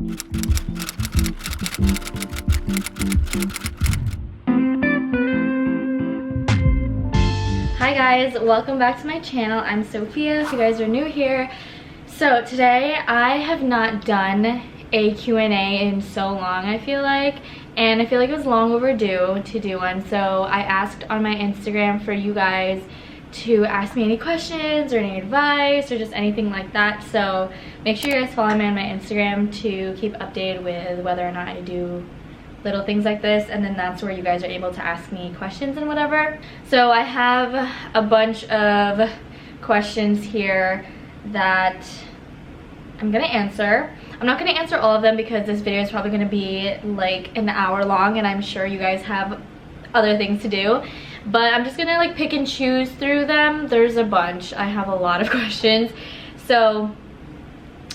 Hi guys, welcome back to my channel. I'm Sophia, if you guys are new here. So today I have not done a Q&A in so long, I feel like, and I feel like it was long overdue to do one. So I asked on my Instagram for you guys to ask me any questions or any advice or just anything like that. So make sure you guys follow me on my Instagram to keep updated with whether or not I do little things like this, and then that's where you guys are able to ask me questions and whatever. So I have a bunch of questions here that I'm gonna answer. I'm not gonna answer all of them because this video is probably gonna be like an hour long, and I'm sure you guys have other things to do, but I'm just gonna like pick and choose through them. There's a bunch. I have a lot of questions, so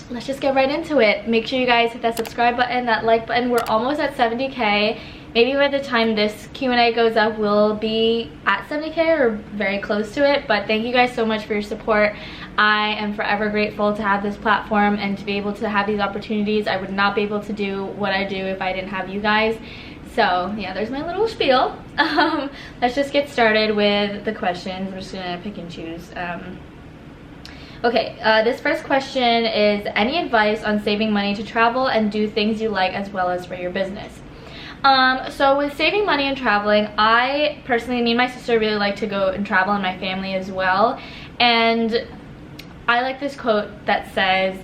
let's just get right into it. Make sure you guys hit that subscribe button, that like button. We're almost at 70K. Maybe by the time this Q&A goes up, we'll be at 70K or very close to it. But thank you guys so much for your support. I am forever grateful to have this platform and to be able to have these opportunities. I would not be able to do what I do if I didn't have you guys. So yeah, there's my little spiel. Let's just get started with the questions. I'm just gonna pick and choose. Okay, this first question is, any advice on saving money to travel and do things you like as well as for your business? So with saving money and traveling, I personally, me and my sister really like to go and travel, and my family as well. And I like this quote that says,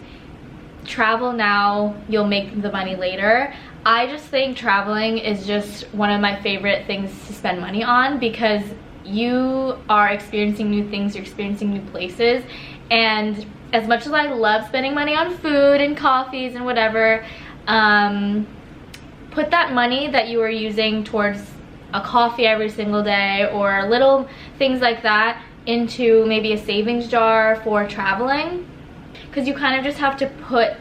travel now, you'll make the money later. I just think traveling is just one of my favorite things to spend money on, because you are experiencing new things, you're experiencing new places. And as much as I love spending money on food and coffees and whatever, put that money that you are using towards a coffee every single day or little things like that into maybe a savings jar for traveling, because you kind of just have to put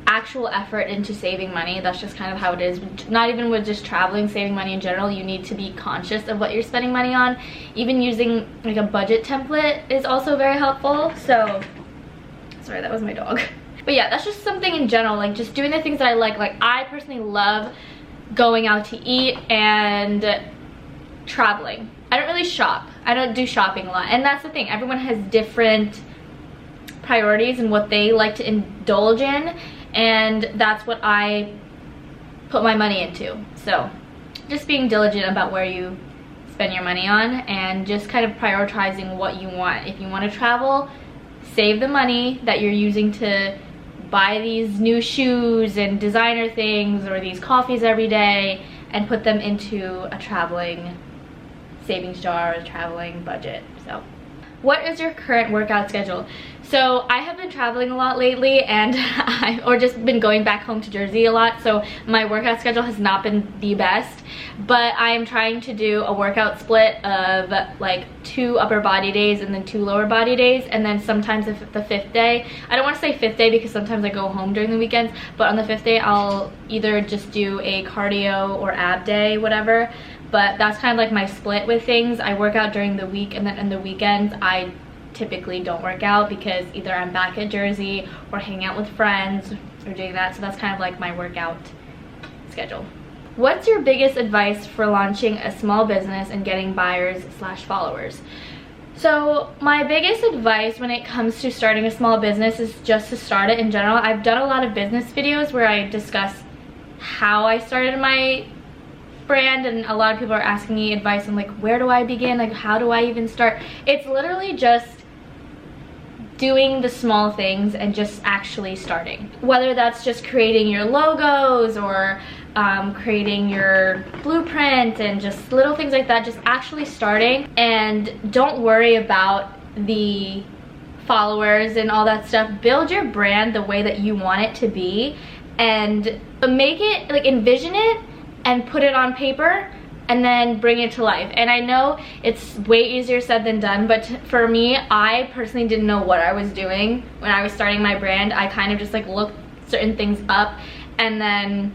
actual effort into saving money. That's just kind of how it is. Not even with just traveling, saving money in general, you need to be conscious of what you're spending money on. Even using like a budget template is also very helpful. So sorry, that was my dog. But yeah, that's just something in general, like just doing the things that I like. Like I personally love going out to eat and traveling. I don't really shop. I don't do shopping a lot, and that's the thing, everyone has different priorities and what they like to indulge in, and that's what I put my money into. So just being diligent about where you spend your money on and just kind of prioritizing what you want. If you want to travel, save the money that you're using to buy these new shoes and designer things or these coffees every day and put them into a traveling savings jar or traveling budget. So what is your current workout schedule? So I have been traveling a lot lately, and or just been going back home to Jersey a lot, so my workout schedule has not been the best, but I am trying to do a workout split of like 2 upper body days and then 2 lower body days, and then sometimes the 5th day, I don't want to say 5th day because sometimes I go home during the weekends, but on the 5th day I'll either just do a cardio or ab day, whatever. But that's kind of like my split with things. I work out during the week, and then in the weekends I typically don't work out because either I'm back at Jersey or hanging out with friends or doing that. So that's kind of like my workout schedule. What's your biggest advice for launching a small business and getting buyers/followers? So my biggest advice when it comes to starting a small business is just to start it in general. I've done a lot of business videos where I discuss how I started my brand, and a lot of people are asking me advice on like, where do I begin, like how do I even start? It's literally just doing the small things and just actually starting, whether that's just creating your logos or creating your blueprint and just little things like that. Just actually starting, and don't worry about the followers and all that stuff. Build your brand the way that you want it to be, and make it, like, envision it and put it on paper and then bring it to life. And I know it's way easier said than done, but for me, I personally didn't know what I was doing when I was starting my brand. I kind of just like looked certain things up and then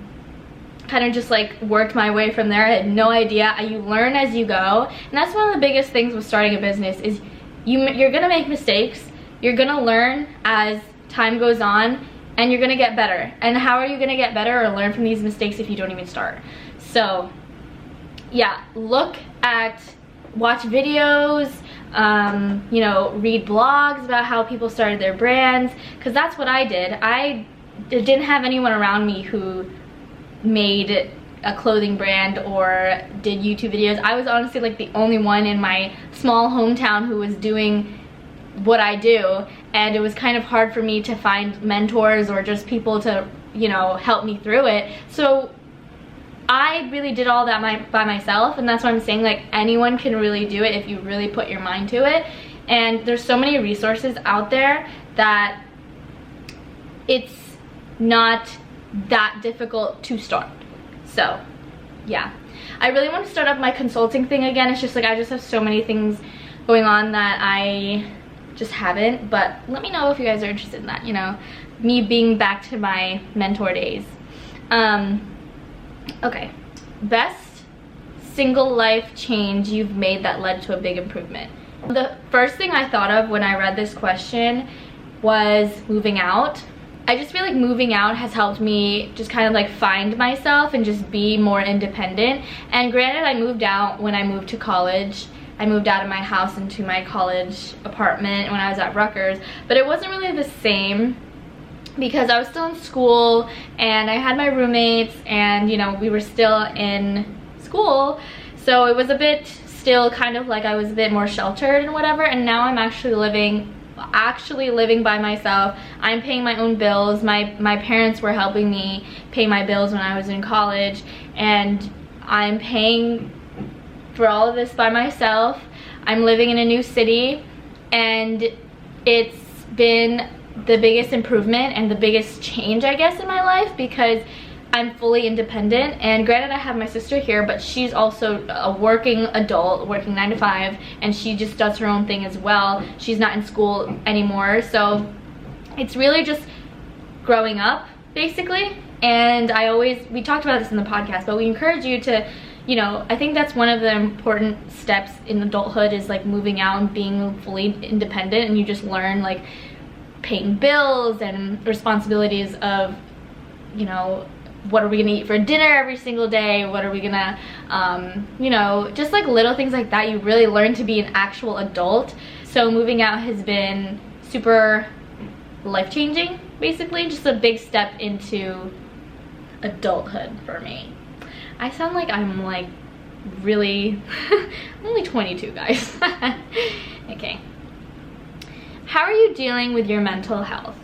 kind of just like worked my way from there. I had no idea. You learn as you go, and that's one of the biggest things with starting a business is you're gonna make mistakes. You're gonna learn as time goes on, and you're gonna get better. And how are you gonna get better or learn from these mistakes if you don't even start? So yeah, watch videos, you know, read blogs about how people started their brands, because that's what I did. I didn't have anyone around me who made a clothing brand or did YouTube videos. I was honestly like the only one in my small hometown who was doing what I do, and it was kind of hard for me to find mentors or just people to, you know, help me through it. So I really did all that by myself, and that's why I'm saying, like, anyone can really do it if you really put your mind to it. And there's so many resources out there that it's not that difficult to start. So yeah, I really want to start up my consulting thing again. It's just like I just have so many things going on that I just haven't, but let me know if you guys are interested in that, you know, me being back to my mentor days. Okay, best single life change you've made that led to a big improvement. The first thing I thought of when I read this question was moving out. I just feel like moving out has helped me just kind of like find myself and just be more independent. And granted, I moved out when I moved to college. I moved out of my house into my college apartment when I was at Rutgers, but it wasn't really the same because I was still in school and I had my roommates, and you know, we were still in school, so it was a bit still kind of like I was a bit more sheltered and whatever. And now I'm actually living by myself. I'm paying my own bills. My parents were helping me pay my bills when I was in college, and I'm paying for all of this by myself. I'm living in a new city, and it's been the biggest improvement and the biggest change, I guess, in my life, because I'm fully independent. And granted, I have my sister here, but she's also a working adult, working 9 to 5, and she just does her own thing as well. She's not in school anymore, so it's really just growing up, basically. And we talked about this in the podcast, but we encourage you to, you know, I think that's one of the important steps in adulthood, is like moving out and being fully independent, and you just learn like paying bills and responsibilities of, you know, what are we gonna eat for dinner every single day, what are we gonna, you know, just like little things like that. You really learn to be an actual adult. So moving out has been super life-changing, basically, just a big step into adulthood for me. I sound like I'm like really I'm only 22, guys. Okay, how are you dealing with your mental health?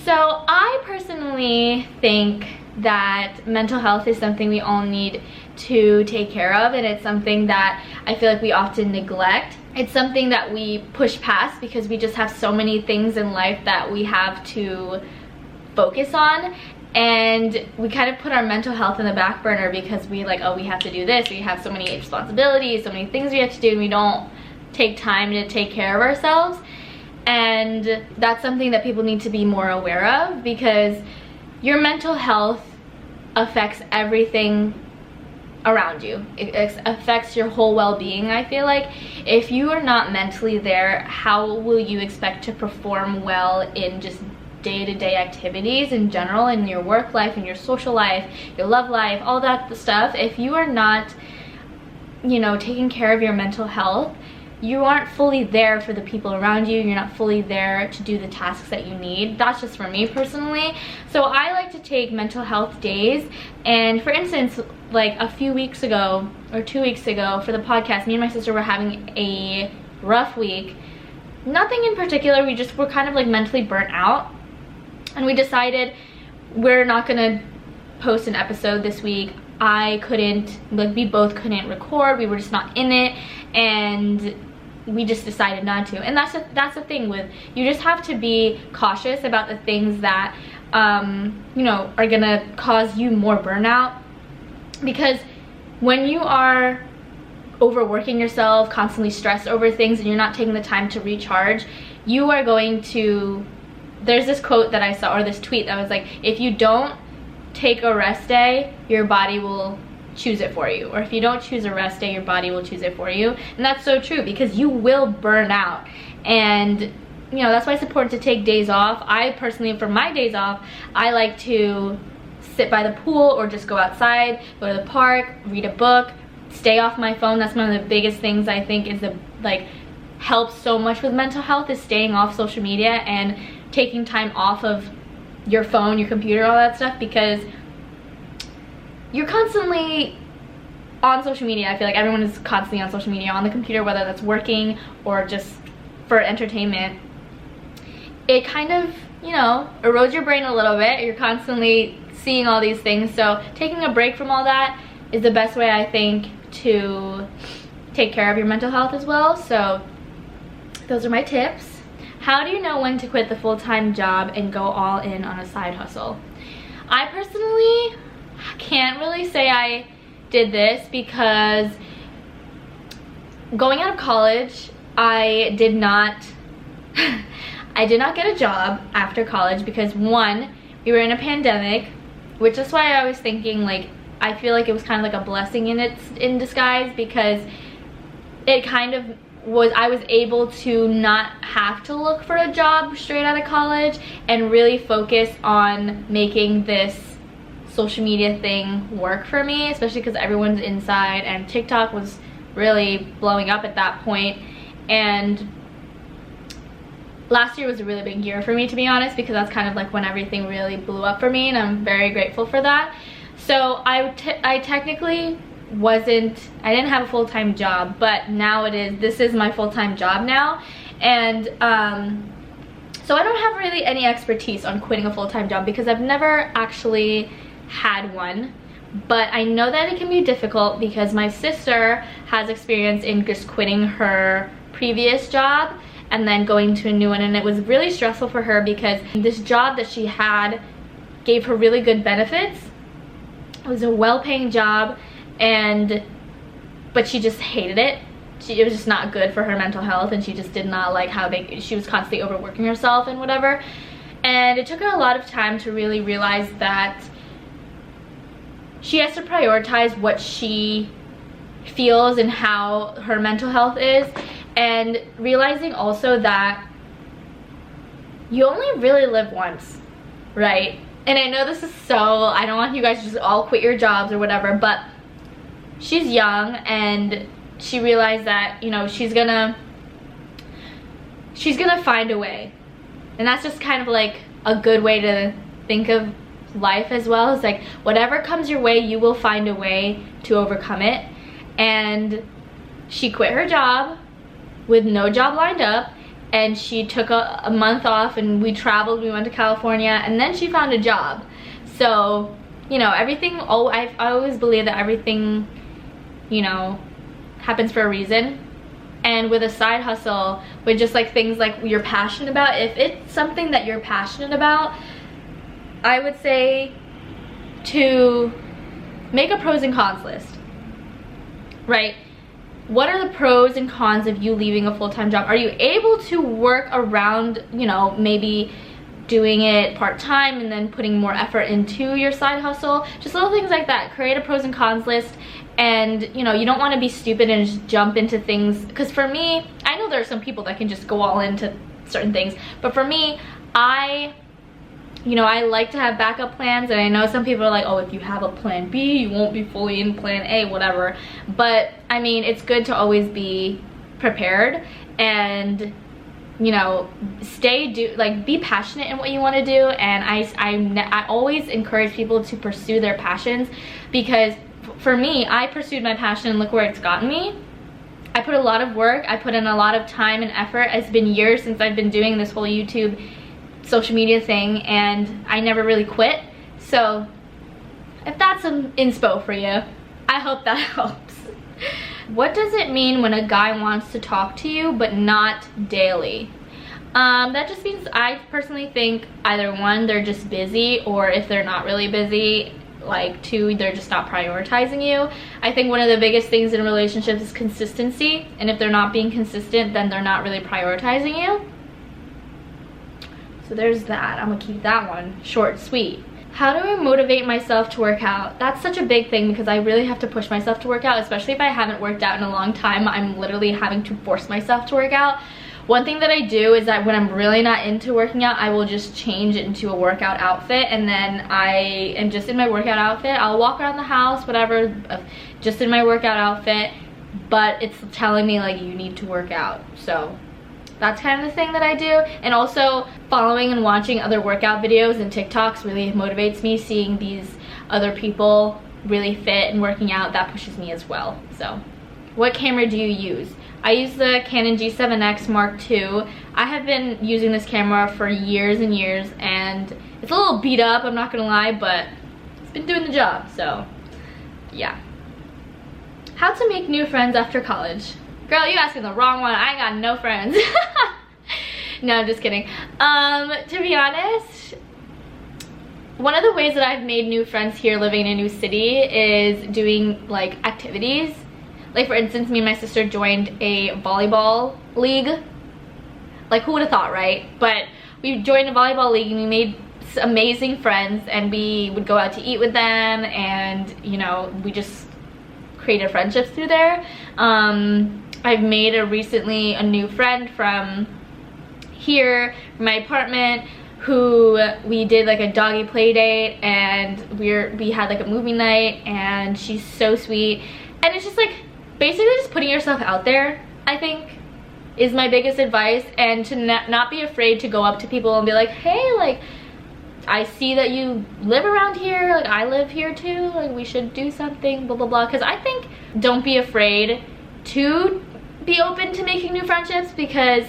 So I personally think that mental health is something we all need to take care of, and it's something that I feel like we often neglect. It's something that we push past because we just have so many things in life that we have to focus on, and we kind of put our mental health in the back burner because we like, oh, we have to do this, we have so many responsibilities, so many things we have to do, and we don't take time to take care of ourselves. And that's something that people need to be more aware of, because your mental health affects everything around you. It affects your whole well-being. I feel like if you are not mentally there, how will you expect to perform well in just day-to-day activities in general, in your work life, in your social life, your love life, all that stuff? If you are not, you know, taking care of your mental health, you aren't fully there for the people around you. You're not fully there to do the tasks that you need. That's just for me personally. So I like to take mental health days. And for instance, like a few weeks ago or 2 weeks ago for the podcast, me and my sister were having a rough week. Nothing in particular, we just were kind of like mentally burnt out. And we decided we're not gonna post an episode this week. We both couldn't record. We were just not in it, and we just decided not to. And that's the thing with, you just have to be cautious about the things that you know, are gonna cause you more burnout, because when you are overworking yourself, constantly stressed over things, and you're not taking the time to recharge, you are going to, there's this quote that I saw, or this tweet that was like, if you don't take a rest day, your body will choose it for you. Or if you don't choose a rest day, your body will choose it for you. And that's so true, because you will burn out. And you know, that's why it's important to take days off. I personally, for my days off, I like to sit by the pool or just go outside, go to the park, read a book, stay off my phone. That's one of the biggest things I think is helps so much with mental health, is staying off social media and taking time off of your phone, your computer, all that stuff, because you're constantly on social media. I feel like everyone is constantly on social media, on the computer, whether that's working or just for entertainment. It kind of, you know, erodes your brain a little bit. You're constantly seeing all these things, so taking a break from all that is the best way, I think, to take care of your mental health as well. So those are my tips. How do you know when to quit the full-time job and go all in on a side hustle? I personally can't really say I did this, because going out of college, I did not get a job after college because, one, we were in a pandemic, which is why I was thinking, like, I feel like it was kind of like a blessing in disguise, because it kind of was, I was able to not have to look for a job straight out of college and really focus on making this social media thing work for me, especially because everyone's inside and TikTok was really blowing up at that point. And last year was a really big year for me, to be honest, because that's kind of like when everything really blew up for me, and I'm very grateful for that. So I technically I didn't have a full-time job, but now this is my full-time job now. And so I don't have really any expertise on quitting a full-time job because I've never actually had one, but I know that it can be difficult because my sister has experience in just quitting her previous job and then going to a new one, and it was really stressful for her because this job that she had gave her really good benefits. It was a well-paying job, but she just hated it. It was just not good for her mental health, and she just did not like how she was constantly overworking herself and whatever. And it took her a lot of time to really realize that she has to prioritize what she feels and how her mental health is, and realizing also that you only really live once, right? And I know this is I don't want you guys to just all quit your jobs or whatever, but she's young and she realized that, you know, she's gonna find a way. And that's just kind of like a good way to think of life as well. It's like, whatever comes your way, you will find a way to overcome it. And she quit her job with no job lined up, and she took a month off, and we traveled, we went to California, and then she found a job. So, you know, everything, I always believe that everything, you know, happens for a reason. And with a side hustle, with just like things like you're passionate about, if it's something that you're passionate about, I would say to make a pros and cons list, right? What are the pros and cons of you leaving a full-time job? Are you able to work around, you know, maybe doing it part-time and then putting more effort into your side hustle? Just little things like that. Create a pros and cons list. And, you know, you don't want to be stupid and just jump into things. Because for me, I know there are some people that can just go all into certain things. But for me, I like to have backup plans, and I know some people are like, oh, if you have a plan B, you won't be fully in plan A, whatever. But I mean, it's good to always be prepared and, you know, be passionate in what you want to do. And I always encourage people to pursue their passions, because for me, I pursued my passion and look where it's gotten me. I put a lot of work, I put in a lot of time and effort. It's been years since I've been doing this whole YouTube social media thing, and I never really quit. So if that's some inspo for you, I hope that helps. What does it mean when a guy wants to talk to you but not daily? That just means, I personally think, either one, they're just busy, or if they're not really busy, like, two, they're just not prioritizing you. I think one of the biggest things in relationships is consistency, and if they're not being consistent, then they're not really prioritizing you. So there's that. I'm gonna keep that one short and sweet. How do I motivate myself to work out? That's such a big thing, because I really have to push myself to work out, especially if I haven't worked out in a long time. I'm literally having to force myself to work out. One thing that I do is that when I'm really not into working out, I will just change it into a workout outfit, and then I am just in my workout outfit. I'll walk around the house, whatever, just in my workout outfit, but it's telling me like you need to work out. So that's kind of the thing that I do. And also following and watching other workout videos and TikToks really motivates me. Seeing these other people really fit and working out, that pushes me as well. So what camera do you use? I use the Canon G7X Mark II. I have been using this camera for years and years, and it's a little beat up, I'm not gonna lie, but it's been doing the job, so yeah. How to make new friends after college? Girl, you asking the wrong one. I ain't got no friends. No, I'm just kidding. To be honest, one of the ways that I've made new friends here living in a new city is doing like activities. Like for instance, me and my sister joined a volleyball league. Like who would have thought, right? But we joined a volleyball league and we made amazing friends, and we would go out to eat with them, and you know, we just created friendships through there. I've made recently a new friend from here, from my apartment, who we did like a doggy play date, and we had like a movie night, and she's so sweet. And it's just like basically just putting yourself out there, I think, is my biggest advice. And to not be afraid to go up to people and be like, hey, like I see that you live around here, like I live here too, like we should do something, blah blah blah. Because I think don't be afraid to be open to making new friendships, because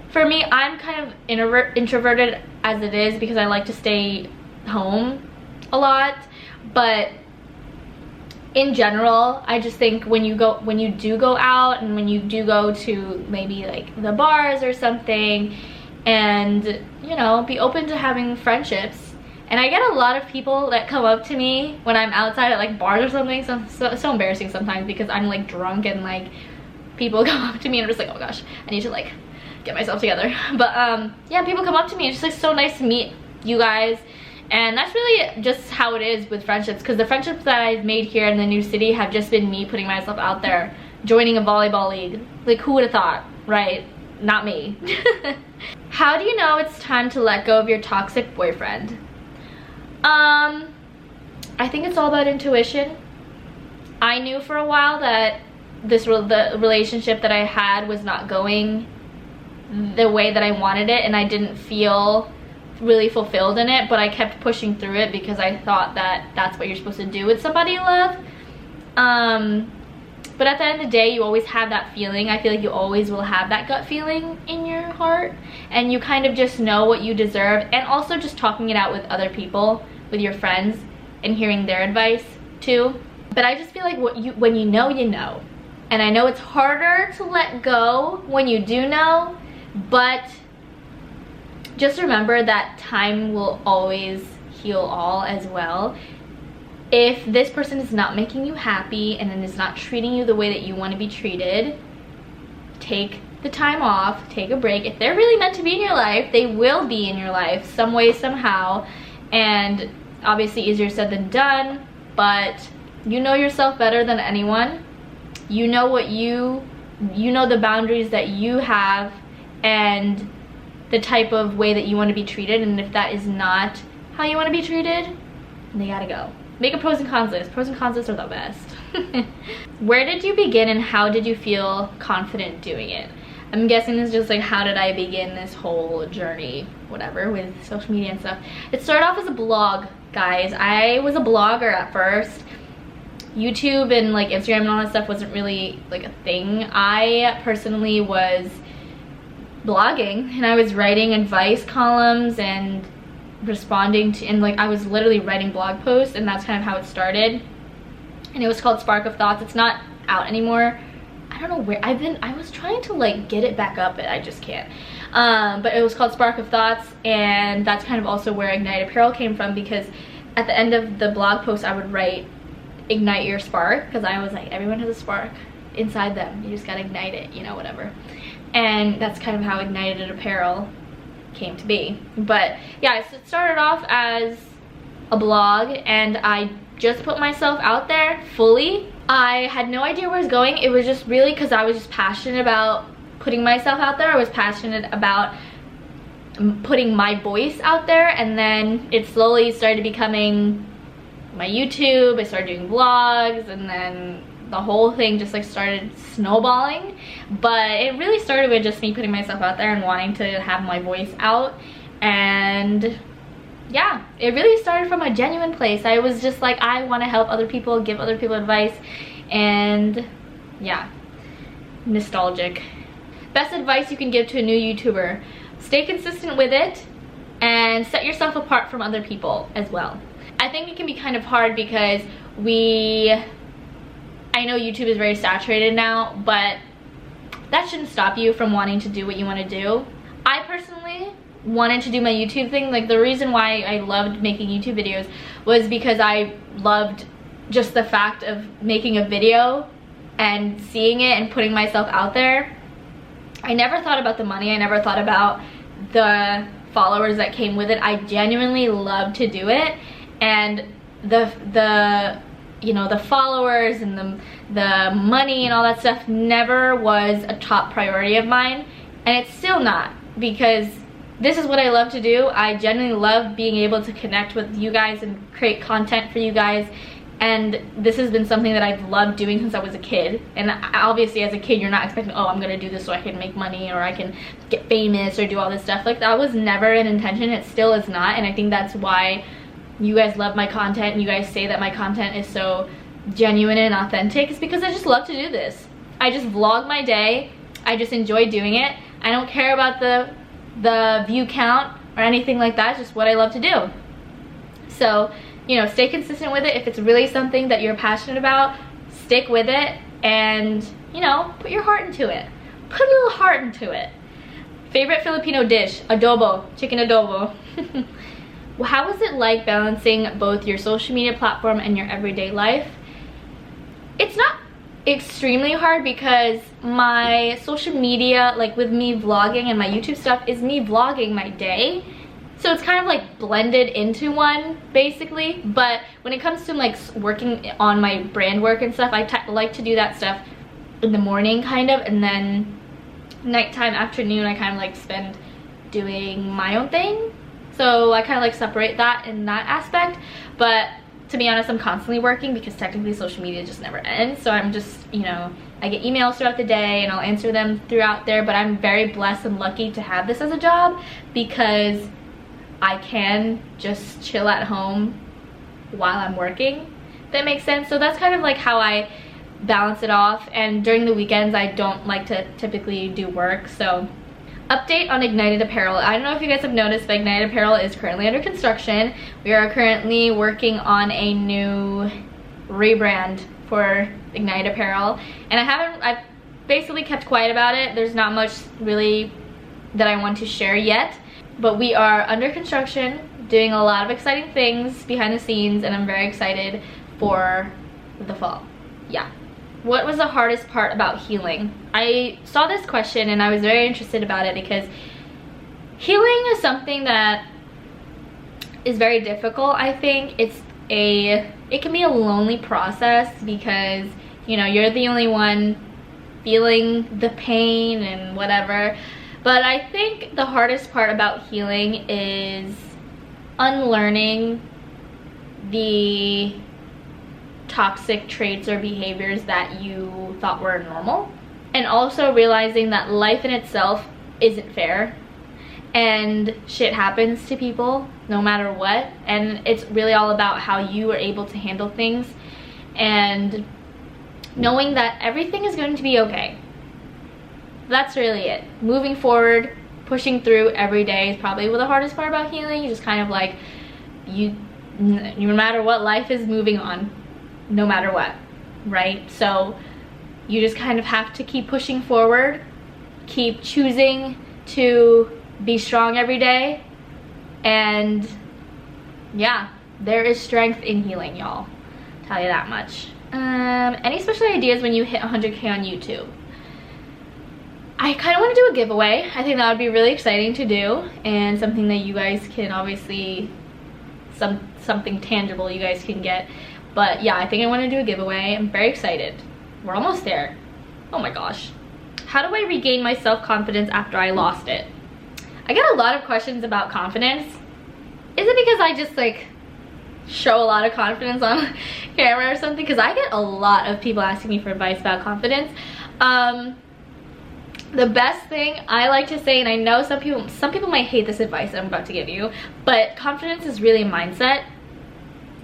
for me, I'm kind of introverted as it is, because I like to stay home a lot. But in general, I just think when you do go out, and when you do go to maybe like the bars or something, and you know, be open to having friendships. And I get a lot of people that come up to me when I'm outside at like bars or something. So embarrassing sometimes, because I'm like drunk, and like people come up to me and I'm just like, oh gosh, I need to like get myself together. But yeah, people come up to me, it's just like so nice to meet you guys. And that's really just how it is with friendships, because the friendships that I've made here in the new city have just been me putting myself out there, joining a volleyball league. Like who would have thought, right? Not me. How do you know it's time to let go of your toxic boyfriend? I think it's all about intuition. I knew for a while that the relationship that I had was not going the way that I wanted it, and I didn't feel really fulfilled in it, but I kept pushing through it because I thought that that's what you're supposed to do with somebody you love. But at the end of the day, you always have that feeling. I feel like you always will have that gut feeling in your heart, and you kind of just know what you deserve. And also just talking it out with other people, with your friends, and hearing their advice too. But I just feel like when you know, you know. And I know it's harder to let go when you do know, but just remember that time will always heal all as well. If this person is not making you happy and is not treating you the way that you want to be treated, take the time off, take a break. If they're really meant to be in your life, they will be in your life some way, somehow. And obviously easier said than done, but you know yourself better than anyone. You know what you know the boundaries that you have and the type of way that you want to be treated. And if that is not how you want to be treated, they gotta go. Make a pros and cons list. Pros and cons lists are the best. Where did you begin and how did you feel confident doing it? I'm guessing this is just like, how did I begin this whole journey, whatever, with social media and stuff. It started off as a blog, guys. I was a blogger at first. YouTube and like Instagram and all that stuff wasn't really like a thing. I personally was blogging, and I was writing advice columns and responding to, and like I was literally writing blog posts, and that's kind of how it started. And it was called Spark of Thoughts. It's not out anymore. I don't know where I was trying to like get it back up, but I just can't. But it was called Spark of Thoughts, and that's kind of also where Ignite Apparel came from, because at the end of the blog post I would write ignite your spark, because I was like, everyone has a spark inside them, you just gotta ignite it, you know, whatever. And that's kind of how Ignited Apparel came to be. But yeah, so it started off as a blog, and I just put myself out there fully. I had no idea where I was going. It was just really because I was just passionate about putting myself out there. I was passionate about putting my voice out there, and then it slowly started becoming my YouTube. I started doing vlogs, and then the whole thing just like started snowballing. But it really started with just me putting myself out there and wanting to have my voice out. And yeah, it really started from a genuine place. I was just like, I want to help other people, give other people advice, and yeah, nostalgic. Best advice you can give to a new YouTuber: stay consistent with it and set yourself apart from other people as well. I think it can be kind of hard because I know YouTube is very saturated now, but that shouldn't stop you from wanting to do what you want to do. I personally wanted to do my YouTube thing. Like, the reason why I loved making YouTube videos was because I loved just the fact of making a video and seeing it and putting myself out there. I never thought about the money. I never thought about the followers that came with it. I genuinely loved to do it, and the you know, the followers and the money and all that stuff never was a top priority of mine, and it's still not, because this is what I love to do. I genuinely love being able to connect with you guys and create content for you guys, and this has been something that I've loved doing since I was a kid. And obviously as a kid you're not expecting, oh, I'm gonna do this so I can make money or I can get famous or do all this stuff. Like, that was never an intention. It still is not, and I think that's why you guys love my content and you guys say that my content is so genuine and authentic. It's because I just love to do this. I just vlog my day. I just enjoy doing it. I don't care about the view count or anything like that. It's just what I love to do. So, you know, stay consistent with it. If it's really something that you're passionate about, stick with it, and, you know, put your heart into it. Put a little heart into it. Favorite Filipino dish: adobo, chicken adobo. How was it like balancing both your social media platform and your everyday life? It's not extremely hard because my social media, like with me vlogging and my YouTube stuff, is me vlogging my day. So it's kind of like blended into one, basically. But when it comes to like working on my brand work and stuff, I like to do that stuff in the morning kind of, and then nighttime, afternoon, I kind of like spend doing my own thing. So I kind of like separate that in that aspect. But to be honest, I'm constantly working because technically social media just never ends. So I'm just, you know, I get emails throughout the day and I'll answer them throughout there. But I'm very blessed and lucky to have this as a job because I can just chill at home while I'm working. If that makes sense. So that's kind of like how I balance it off. And during the weekends, I don't like to typically do work. So update on Ignited Apparel. I don't know if you guys have noticed, but Ignited Apparel is currently under construction. We are currently working on a new rebrand for Ignited Apparel, and I've basically kept quiet about it. There's not much really that I want to share yet, but we are under construction, doing a lot of exciting things behind the scenes, and I'm very excited for the fall. Yeah. What was the hardest part about healing? I saw this question and I was very interested about it because healing is something that is very difficult. I think it can be a lonely process because, you know, you're the only one feeling the pain and whatever. But I think the hardest part about healing is unlearning the toxic traits or behaviors that you thought were normal, and also realizing that life in itself isn't fair and shit happens to people no matter what, and it's really all about how you are able to handle things and knowing that everything is going to be okay. That's really it. Moving forward, pushing through every day is probably the hardest part about healing. You just kind of like, no matter what, life is moving on no matter what, right? So you just kind of have to keep pushing forward, keep choosing to be strong every day, and yeah, there is strength in healing, y'all. Tell you that much. Any special ideas when you hit 100K on YouTube? I kind of want to do a giveaway. I think that would be really exciting to do, and something that you guys can obviously, something tangible you guys can get. But yeah, I think I want to do a giveaway. I'm very excited. We're almost there. Oh my gosh. How do I regain my self-confidence after I lost it? I get a lot of questions about confidence. Is it because I just like show a lot of confidence on camera or something? Because I get a lot of people asking me for advice about confidence. The best thing I like to say, and I know some people might hate this advice that I'm about to give you, but confidence is really a mindset.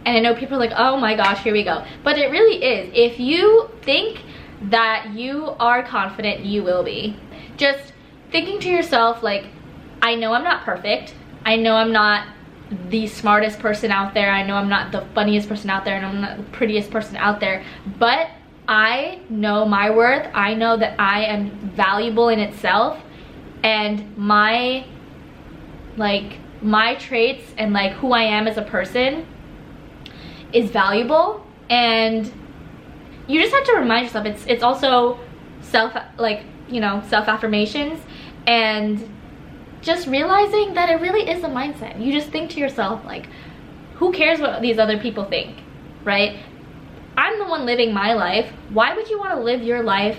And I know people are like, oh my gosh, here we go. But it really is. If you think that you are confident, you will be. Just thinking to yourself, like, I know I'm not perfect. I know I'm not the smartest person out there. I know I'm not the funniest person out there, and I'm not the prettiest person out there. But I know my worth. I know that I am valuable in itself, and my traits and like who I am as a person is valuable. And you just have to remind yourself, it's also self-affirmations, and just realizing that it really is a mindset. You just think to yourself, like, who cares what these other people think, right? I'm the one living my life. Why would you want to live your life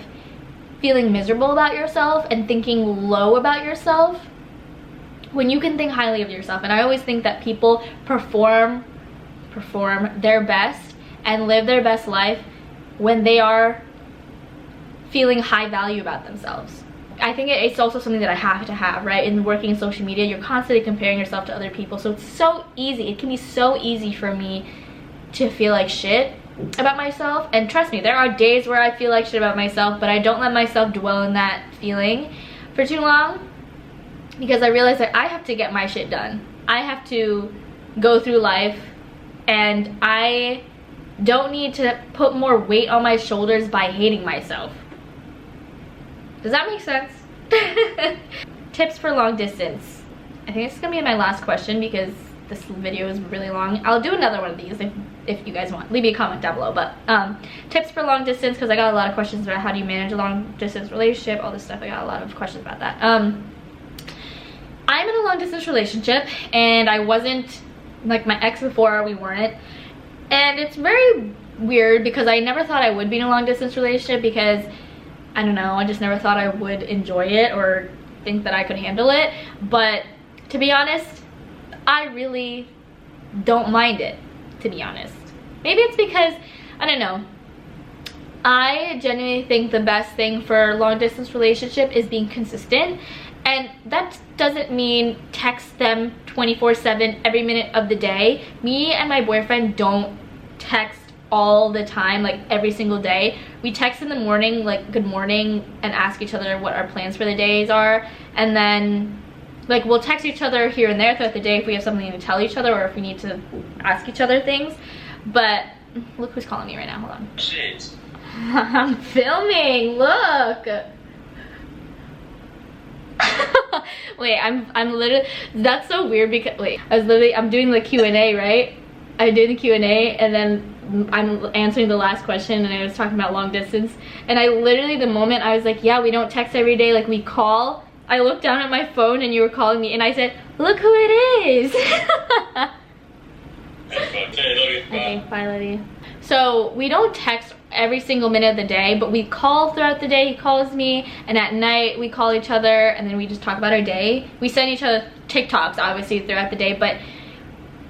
feeling miserable about yourself and thinking low about yourself when you can think highly of yourself? And I always think that people perform their best and live their best life when they are feeling high value about themselves. I think it's also something that I have to have, right? In working in social media, you're constantly comparing yourself to other people. So it's so easy. It can be so easy for me to feel like shit about myself. And trust me, there are days where I feel like shit about myself, but I don't let myself dwell in that feeling for too long, because I realize that I have to get my shit done. I have to go through life, and I don't need to put more weight on my shoulders by hating myself. Does that make sense? Tips for long distance. I think this is gonna be my last question because this video is really long. I'll do another one of these if you guys want. Leave me a comment down below. But tips for long distance, because I got a lot of questions about how do you manage a long distance relationship, all this stuff. I got a lot of questions about that. I'm in a long distance relationship, and I wasn't, like my ex before, we weren't. And it's very weird because I never thought I would be in a long distance relationship, because I don't know, I just never thought I would enjoy it or think that I could handle it. But to be honest, I really don't mind it, to be honest. Maybe it's because, I don't know, I genuinely think the best thing for a long distance relationship is being consistent. And that doesn't mean text them 24/7 every minute of the day. Me and my boyfriend don't text all the time, like every single day. We text in the morning, like good morning, and ask each other what our plans for the days are. And then like we'll text each other here and there throughout the day if we have something to tell each other or if we need to ask each other things. But look who's calling me right now, hold on. Shit. I'm filming, look. Wait, I'm literally, that's so weird because, wait, I'm doing the Q&A, right? I'm doing the Q&A, and then I'm answering the last question, and I was talking about long distance, and I literally, the moment I was like, yeah, we don't text every day, like we call, I looked down at my phone and you were calling me, and I said, look who it is. Okay, bye, love you. So we don't text every single minute of the day, but we call throughout the day. He calls me, and at night we call each other, and then we just talk about our day. We send each other TikToks obviously throughout the day. But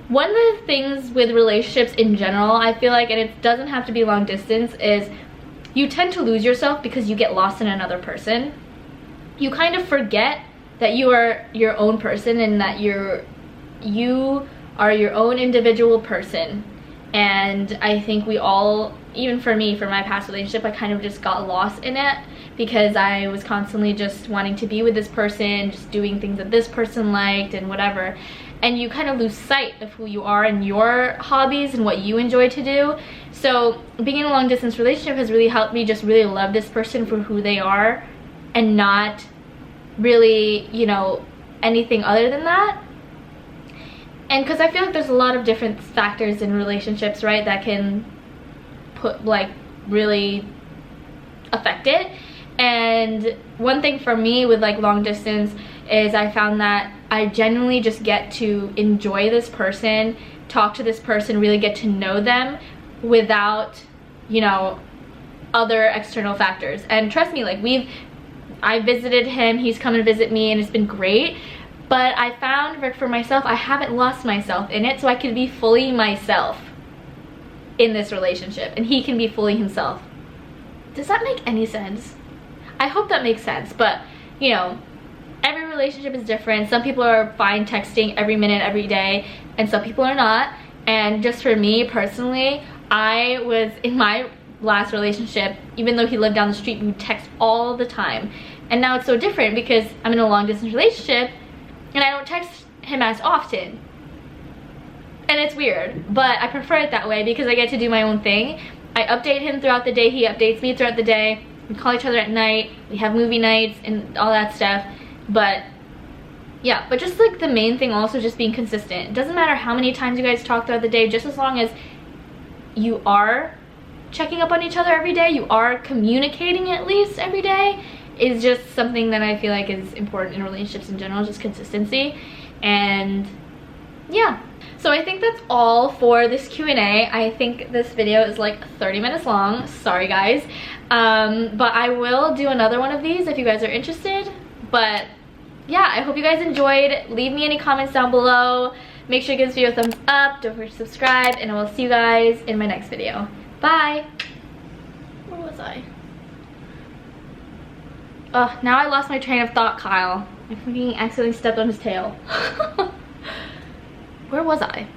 one of the things with relationships in general, I feel like, and it doesn't have to be long distance, is you tend to lose yourself because you get lost in another person. You kind of forget that you are your own person, and that you are your own individual person. And I think we all, even for me, for my past relationship, I kind of just got lost in it because I was constantly just wanting to be with this person, just doing things that this person liked and whatever. And you kind of lose sight of who you are and your hobbies and what you enjoy to do. So being in a long distance relationship has really helped me just really love this person for who they are and not really, you know, anything other than that. And because I feel like there's a lot of different factors in relationships, right, that can really affect it. And one thing for me with like long distance is I found that I genuinely just get to enjoy this person, talk to this person, really get to know them without, you know, other external factors. And trust me, like I visited him, he's come to visit me, and it's been great. But I found that for myself, I haven't lost myself in it, so I can be fully myself in this relationship, and he can be fully himself. Does that make any sense? I hope that makes sense, but you know, every relationship is different. Some people are fine texting every minute, every day, and some people are not. And just for me personally, I was in my last relationship, even though he lived down the street, we would text all the time. And now it's so different because I'm in a long distance relationship and I don't text him as often. And it's weird, but I prefer it that way because I get to do my own thing. I update him throughout the day, he updates me throughout the day. We call each other at night, we have movie nights and all that stuff. But yeah, but just like the main thing also just being consistent. It doesn't matter how many times you guys talk throughout the day, just as long as you are checking up on each other every day, you are communicating at least every day, is just something that I feel like is important in relationships in general, just consistency. And yeah, so I think that's all for this Q&A. I think this video is like 30 minutes long, sorry guys. But I will do another one of these if you guys are interested. But yeah, I hope you guys enjoyed. Leave me any comments down below. Make sure to give this video a thumbs up, don't forget to subscribe, and I will see you guys in my next video. Bye! Where was I? Oh, now I lost my train of thought, Kyle. I freaking accidentally stepped on his tail. Where was I?